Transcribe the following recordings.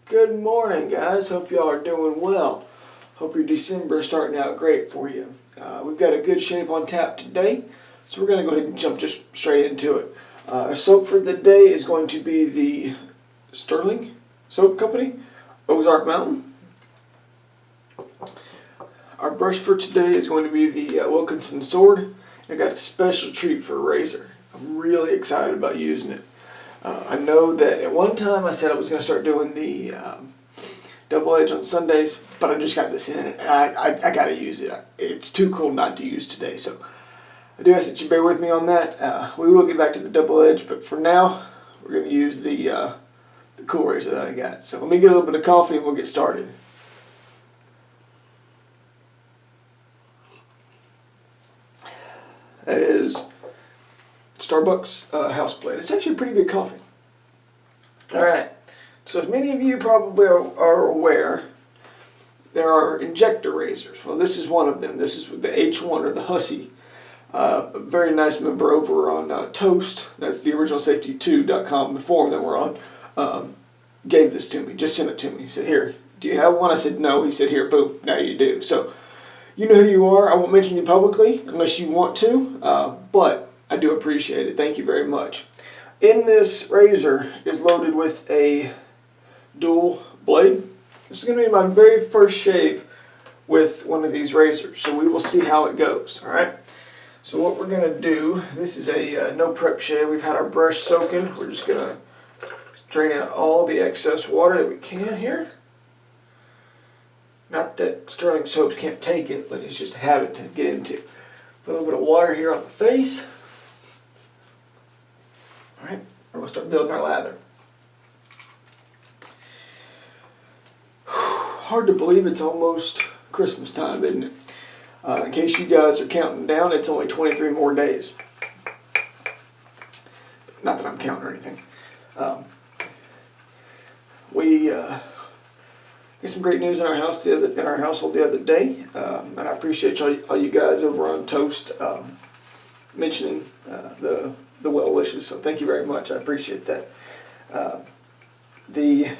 Good morning, guys. Hope y'all are doing well. Hope your December is starting out great for you. We've got a good shave on tap today, so we're going to go ahead and jump just straight into it. Our soap for the day is going to be the Sterling Soap Company, Ozark Mountain. Our brush for today is going to be the Wilkinson Sword. I got a special treat for a razor. I'm really excited about using it. I know that at one time I said I was going to start doing the double edge on Sundays, but I just got this in and I got to use it. It's too cool not to use today, so I do ask that you bear with me on that. We will get back to the double edge, but for now we're going to use the cool razor that I got. So let me get a little bit of coffee and we'll get started. That is Starbucks house blend. It's actually a pretty good coffee. Alright, so as many of you probably are aware, there are injector razors. Well, this is one of them. This is the H1 or the Hussy. A very nice member over on Toast, that's the originalsafety2.com, the forum that we're on, gave this to me, just sent it to me. He said, "Here, do you have one?" I said, "No." He said, "Here, boom, now you do." So, you know who you are. I won't mention you publicly unless you want to, but I do appreciate it. Thank you very much. In this razor is loaded with a dual blade. This is going to be my very first shave with one of these razors, so we will see how it goes. Alright, so what we're going to do, this is a no prep shave. We've had our brush soaking. We're just going to drain out all the excess water that we can here. Not that Sterling soaps can't take it, but it's just a habit to get into. Put a little bit of water here on the face. Alright, we're going to start building our lather. Hard to believe it's almost Christmas time, isn't it? In case you guys are counting down, it's only 23 more days. Not that I'm counting or anything. We got some great news in our house household the other day, and I appreciate all you guys over on Toast mentioning the well wishes. So thank you very much. I appreciate that. The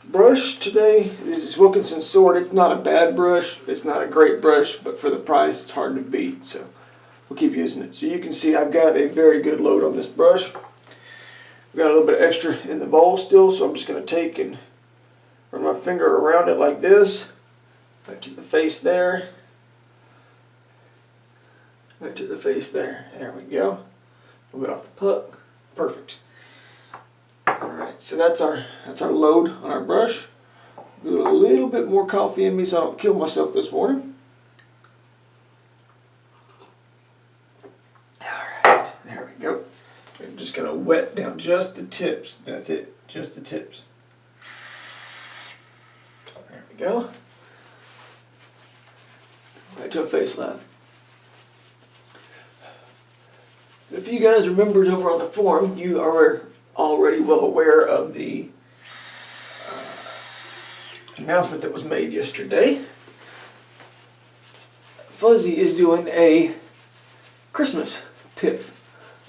brush today is Wilkinson Sword. It's not a bad brush. It's not a great brush, but for the price, it's hard to beat. So we'll keep using it. So you can see I've got a very good load on this brush. I've got a little bit of extra in the bowl still, so I'm just going to take and run my finger around it like this. Right to the face there. Right to the face there. There we go. A little bit off the puck. Perfect. Alright, so that's our load on our brush. Got a little bit more coffee in me so I don't kill myself this morning. Alright, there we go. I'm just going to wet down just the tips. That's it, just the tips. There we go. Right to a face lather. So if you guys are members over on the forum, you are already well aware of the announcement that was made yesterday. Fuzzy is doing a Christmas piff.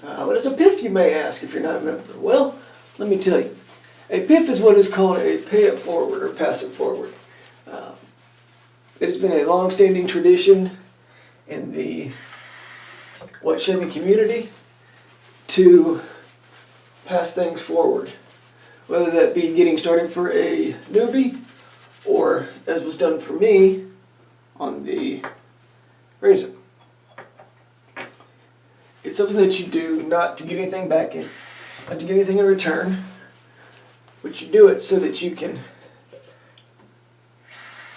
What is a piff, you may ask, if you're not a member? Well, let me tell you. A piff is what is called a pay it forward or pass it forward. It has been a long-standing tradition in the wet shaving community to pass things forward, whether that be getting started for a newbie or, as was done for me, on the razor. It's something that you do not to get anything back in, not to get anything in return, but you do it so that you can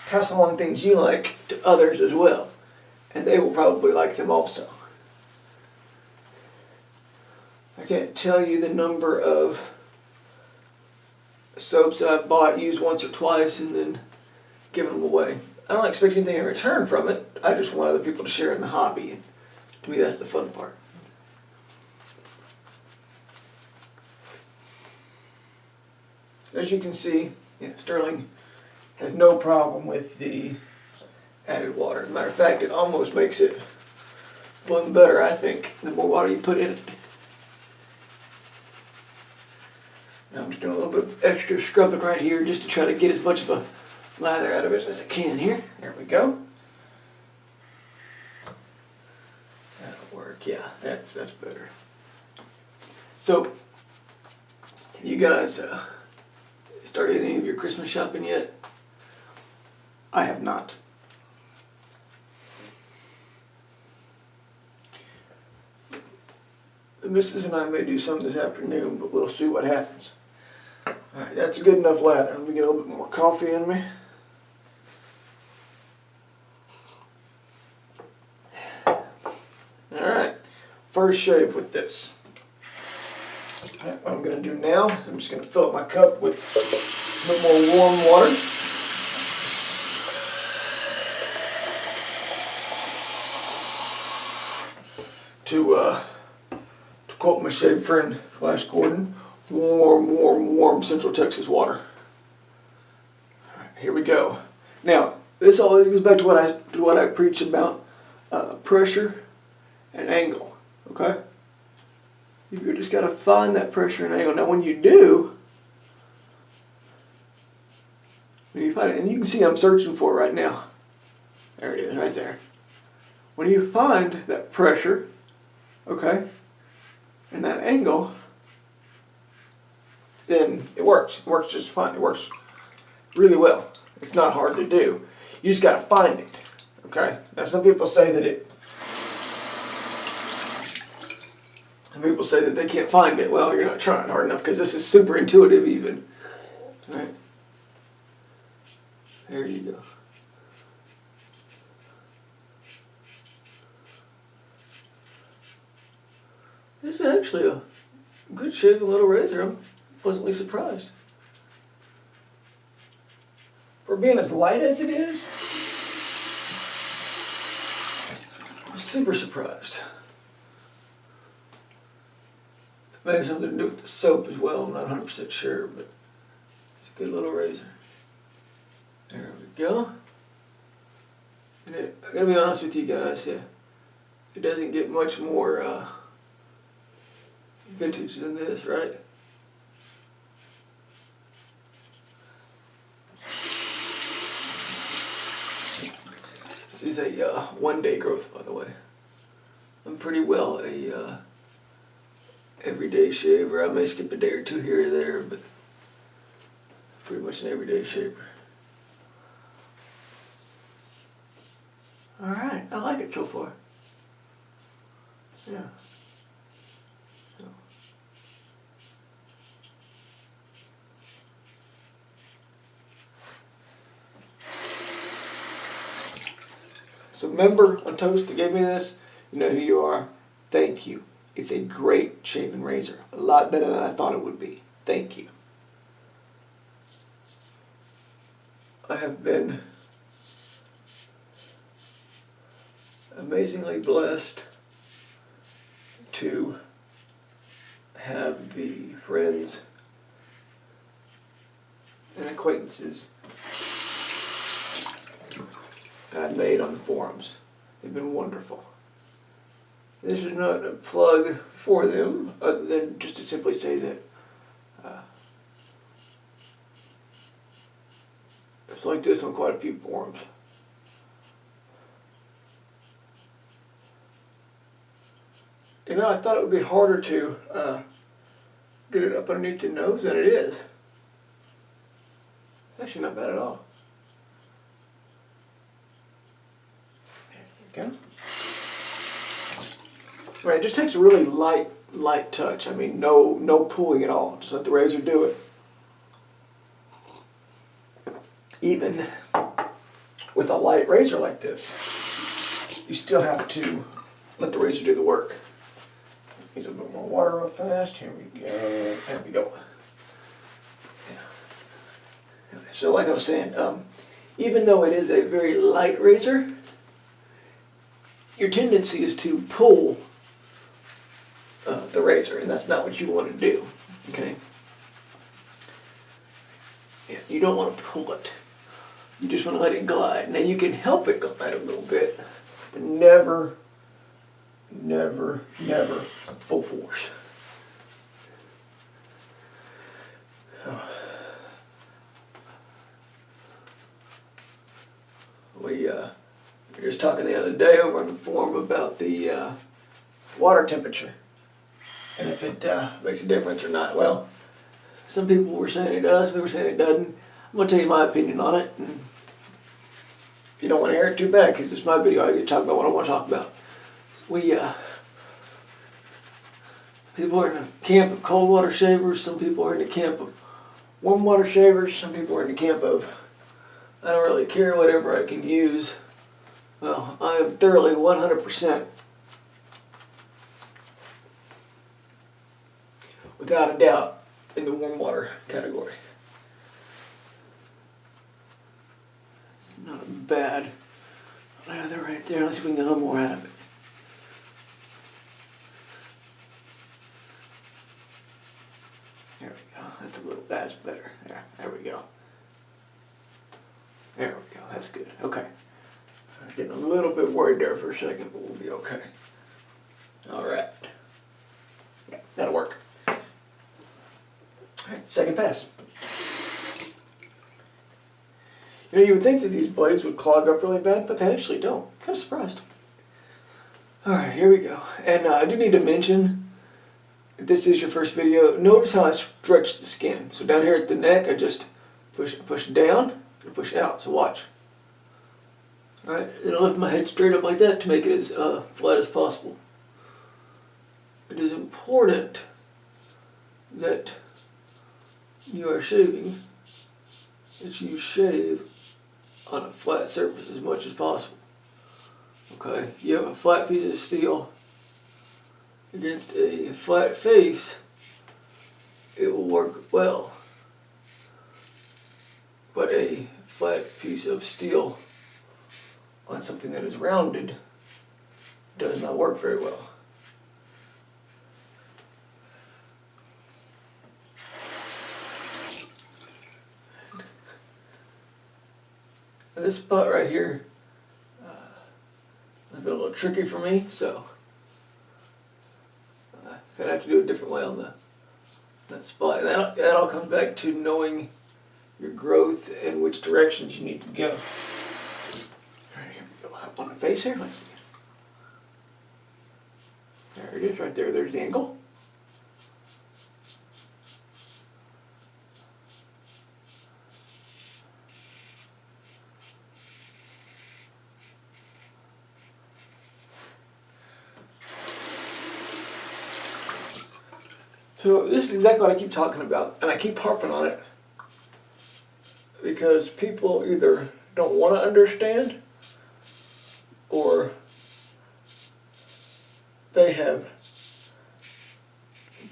pass along things you like to others as well, and they will probably like them also. I can't tell you the number of soaps that I've bought, used once or twice, and then given them away. I don't expect anything in return from it. I just want other people to share in the hobby, and to me that's the fun part. As you can see, Sterling has no problem with the added water. As a matter of fact, it almost makes it blend better, I think, the more water you put in it. Now I'm just Do a little bit of extra scrubbing right here just to try to get as much of a lather out of it as I can here. There we go. That'll work. Yeah, that's better. So, have you guys started any of your Christmas shopping yet? I have not. The missus and I may do some this afternoon, but we'll see what happens. Alright, that's a good enough lather. Let me get a little bit more coffee in me. Alright, first shave with this. Alright, what I'm going to do now is I'm just going to fill up my cup with a bit more warm water. To quote my shave friend Flash Gordon, warm, warm, warm Central Texas water. Alright, here we go. Now, this always goes back to what I preach about pressure and angle. Okay? You just got to find that pressure and angle. Now, when you do, when you find it, and you can see I'm searching for it right now. There it is, right there. When you find that pressure, okay, and that angle, then it works. It works just fine. It works really well. It's not hard to do. You just got to find it. Okay? Now some people say that they can't find it. Well, you're not trying hard enough because this is super intuitive even. Right? There you go. This is actually a good shaving little razor. I'm pleasantly surprised. For being as light as it is, I'm super surprised. It may have something to do with the soap as well. I'm not 100% sure, but it's a good little razor. There we go. And I gotta be honest with you guys, yeah, it doesn't get much more vintage than this, right? This is a one-day growth, by the way. I'm pretty well a everyday shaver. I may skip a day or two here or there, but pretty much an everyday shaver. All right, I like it so far. Yeah. So member on Toast that gave me this, you know who you are. Thank you. It's a great shaving razor. A lot better than I thought it would be. Thank you. I have been amazingly blessed to have the friends and acquaintances I've made on the forums. They've been wonderful. This is not a plug for them, other than just to simply say that it's like this on quite a few forums. You know, I thought it would be harder to get it up underneath your nose than it is. It's actually not bad at all. There you go. Right, it just takes a really light touch. I mean, no pulling at all. Just let the razor do it. Even with a light razor like this, you still have to let the razor do the work. Use a bit more water real fast. Here we go. There we go. Yeah. So like I was saying, even though it is a very light razor, your tendency is to pull the razor, and that's not what you want to do. Okay? Yeah, you don't want to pull it. You just want to let it glide. Now you can help it glide a little bit, but never full force. We were just talking the other day over on the forum about the water temperature and if it makes a difference or not. Well, some people were saying it does, we were saying it doesn't. I'm going to tell you my opinion on it. And if you don't want to hear it, too bad, because it's my video. I get to talk about what I want to talk about. People are in the camp of cold water shavers. Some people are in the camp of warm water shavers. Some people are in the camp of, I don't really care, whatever I can use. Well, I am thoroughly 100%, without a doubt, in the warm water category. It's not bad. They're right there. Let's see if we can get a little more out of it. There we go. That's better. There we go. There we go. That's good. Okay. I was getting a little bit worried there for a second, but we'll be okay. All right. Yeah, that'll work. All right, second pass. You know, you would think that these blades would clog up really bad, but they actually don't. I'm kind of surprised. All right, here we go. And I do need to mention, if this is your first video, notice how I stretch the skin. So down here at the neck, I just push down and push out. So watch. All right, it'll lift my head straight up like that to make it as flat as possible. It is important that you are shaving, that you shave on a flat surface as much as possible. Okay, you have a flat piece of steel against a flat face, it will work well. But a flat piece of steel on something that is rounded does not work very well. This spot right here has been a little tricky for me, so I'm gonna have to do it a different way on that spot. And that all comes back to knowing your growth and which directions you need to go. All right, here we go. Up on the face here. Let's see. There it is, right there. There's the angle. So this is exactly what I keep talking about, and I keep harping on it because people either don't want to understand or they have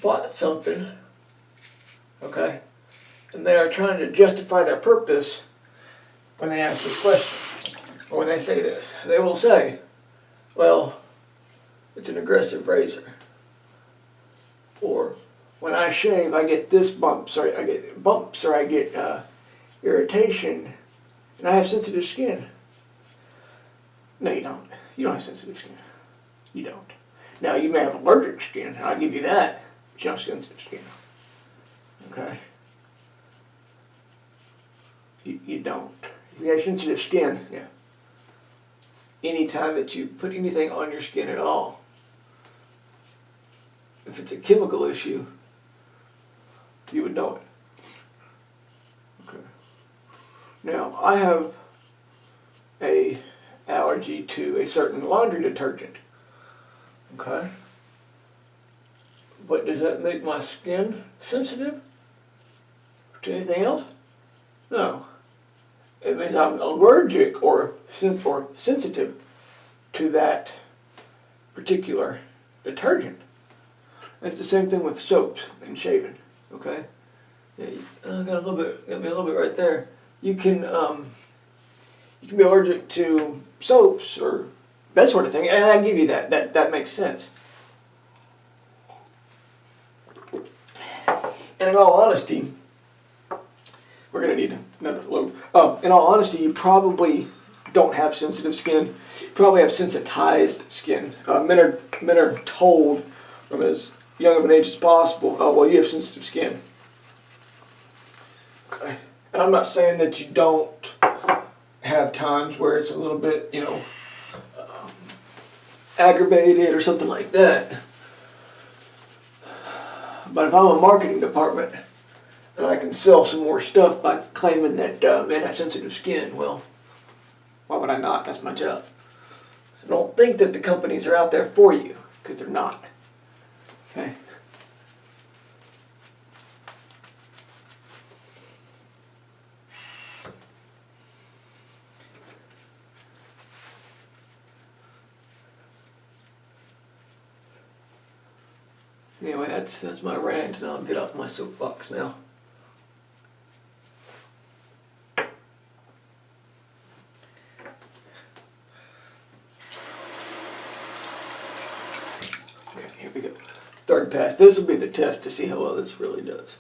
bought something, okay, and they are trying to justify their purpose when they ask this question or when they say this. They will say, well, it's an aggressive razor, or when I shave, I get this bumps, or I get bumps, or I get irritation, and I have sensitive skin. No, you don't. You don't have sensitive skin. You don't. Now, you may have allergic skin, I'll give you that, but you don't have sensitive skin. Okay? You don't. If you have sensitive skin, yeah. Anytime that you put anything on your skin at all, if it's a chemical issue, you would know it. Okay. Now, I have a allergy to a certain laundry detergent. Okay. But does that make my skin sensitive to anything else? No. It means I'm allergic or sensitive to that particular detergent. It's the same thing with soaps and shaving. Okay, yeah, got me a little bit right there. You can be allergic to soaps or that sort of thing, and I give you that. That makes sense. And in all honesty, we're gonna need another loop. In all honesty, you probably don't have sensitive skin. You probably have sensitized skin. Men are told from as young of an age as possible, oh, well, you have sensitive skin. Okay. And I'm not saying that you don't have times where it's a little bit, you know, aggravated or something like that. But if I'm a marketing department and I can sell some more stuff by claiming that men have sensitive skin, well, why would I not? That's my job. So don't think that the companies are out there for you, because they're not. Okay? Anyway, that's my rant, and I'll get off my soapbox now. Okay, here we go. Third pass. This will be the test to see how well this really does.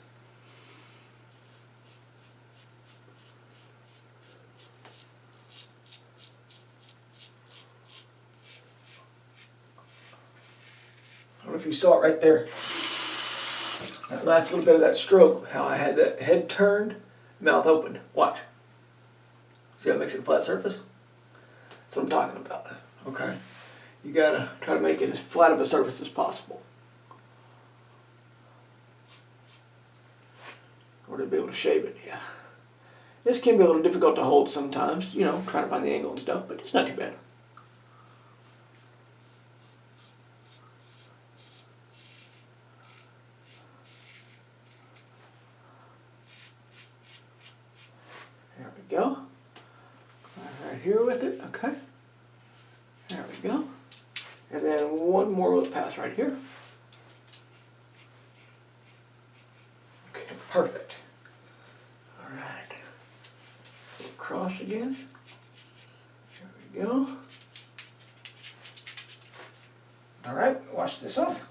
I don't know if you saw it right there. That last little bit of that stroke, how I had that head turned, mouth open. Watch. See how it makes it a flat surface? That's what I'm talking about. Okay? You gotta try to make it as flat of a surface as possible. Or to be able to shave it, yeah. This can be a little difficult to hold sometimes, you know, trying to find the angle and stuff, but it's not too bad. There we go. Right here with it, okay. There we go. And then one more little pass right here. Okay, perfect. All right. Cross again. There we go. All right, wash this off.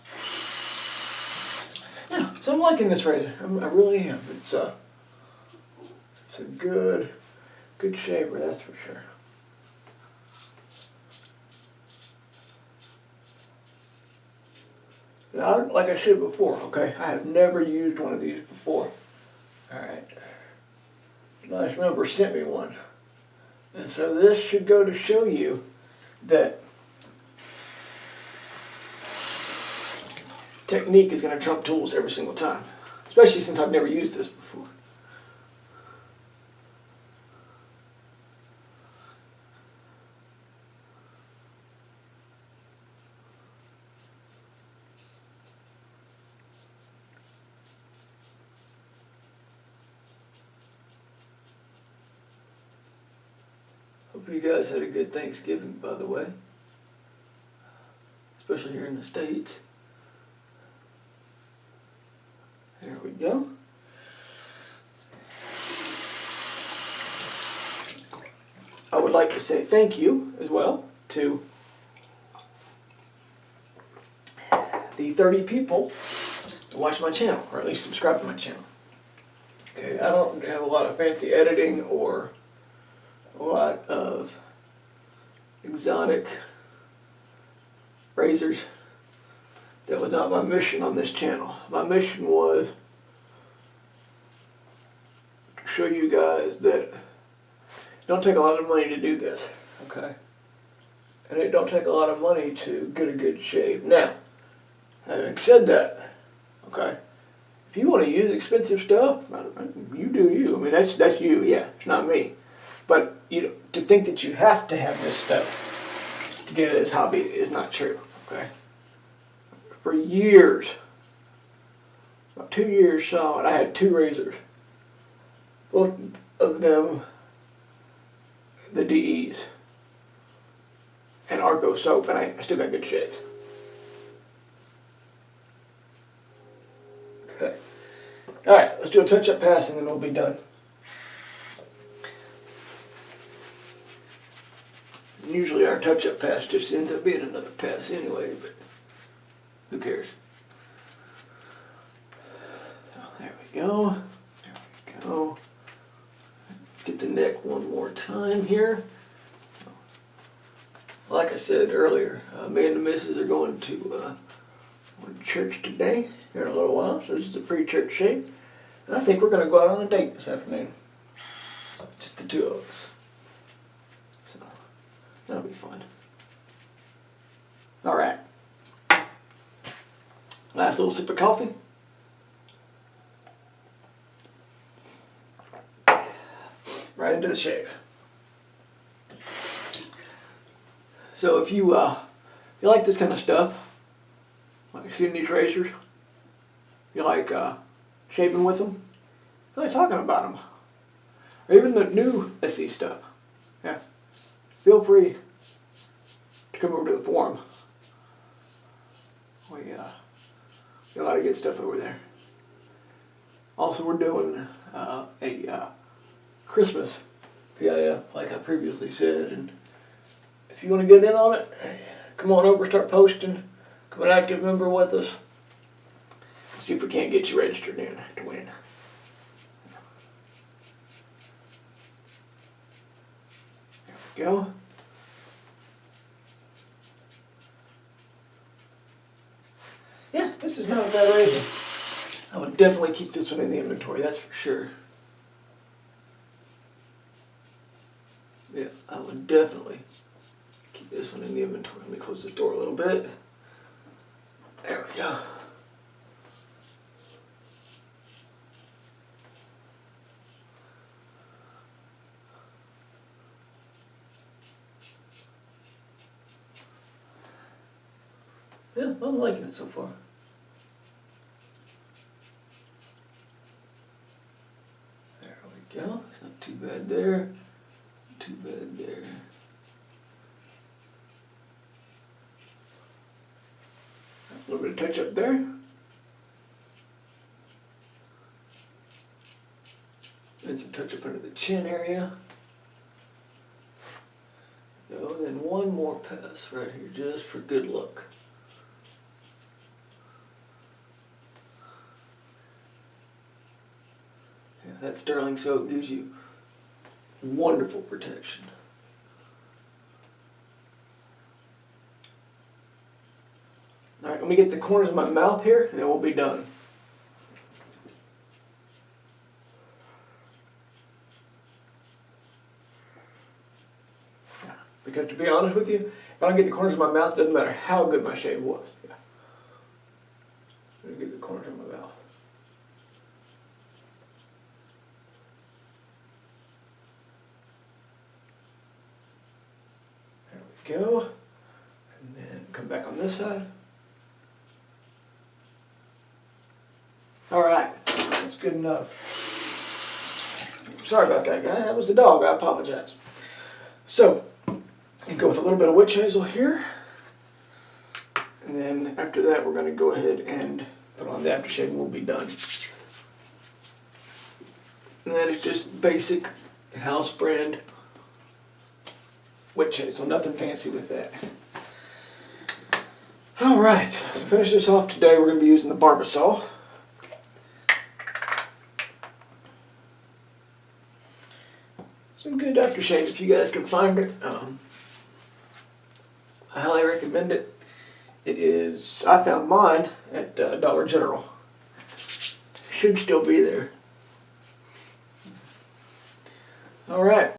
Yeah, so I'm liking this razor. I really am. It's a good shaver, that's for sure. Now, like I said before, okay, I have never used one of these before. Alright. Nice member sent me one. And so this should go to show you that technique is going to trump tools every single time. Especially since I've never used this before. Hope you guys had a good Thanksgiving, by the way. Especially here in the States. There we go. I would like to say thank you as well to the 30 people that watch my channel, or at least subscribe to my channel. Okay, I don't have a lot of fancy editing or a lot of exotic razors. That was not my mission on this channel. My mission was to show you guys that it don't take a lot of money to do this, okay? And it don't take a lot of money to get a good shave. Now, having said that, okay, if you want to use expensive stuff, you do you. I mean, that's you, yeah, it's not me. But to think that you have to have this stuff to get into this hobby is not true, okay? For years, about 2 years solid, I had 2 razors. Both of them, the DEs, and Argo soap, and I still got good shaves. Okay. Alright, let's do a touch-up pass and then we'll be done. Usually our touch-up pass just ends up being another pass anyway, but who cares? So there we go. There we go. Let's get the neck one more time here. Like I said earlier, me and the missus are going to church today, here in a little while, so this is a pre-church shave. And I think we're going to go out on a date this afternoon. Just the 2 of us. Nice little sip of coffee. Right into the shave. So if you like this kind of stuff, like shooting these razors, you like shaving with them, you like talking about them, or even the new Hussy stuff, yeah, feel free to come over to the forum. We got a lot of good stuff over there. Also, we're doing a Christmas PIF, like I previously said, and if you want to get in on it, come on over, start posting, become an active member with us. See if we can't get you registered in to win. There we go. Yeah, this is not a bad razor. I would definitely keep this one in the inventory, that's for sure. Yeah, I would definitely keep this one in the inventory. Let me close this door a little bit. There we go. Yeah, I'm liking it so far. There we go. It's not too bad there. Too bad there. A little bit of touch up there. And some touch up under the chin area. Go, then one more pass right here just for good luck. Yeah, that sterling soap gives you wonderful protection. Alright, let me get the corners of my mouth here and then we'll be done. Because to be honest with you, if I don't get the corners of my mouth, it doesn't matter how good my shave was. Yeah. Let me get the corners of my mouth. There we go. And then come back on this side. Alright, that's good enough. Sorry about that, guy. That was the dog. I apologize. So, and go with a little bit of witch hazel here. And then after that, we're going to go ahead and put on the aftershave and we'll be done. And that is just basic house brand witch hazel. Nothing fancy with that. Alright, so to finish this off today, we're going to be using the Barbasol. Some good aftershave if you guys can find it. I highly recommend it. It is, I found mine at Dollar General. Should still be there. Alright.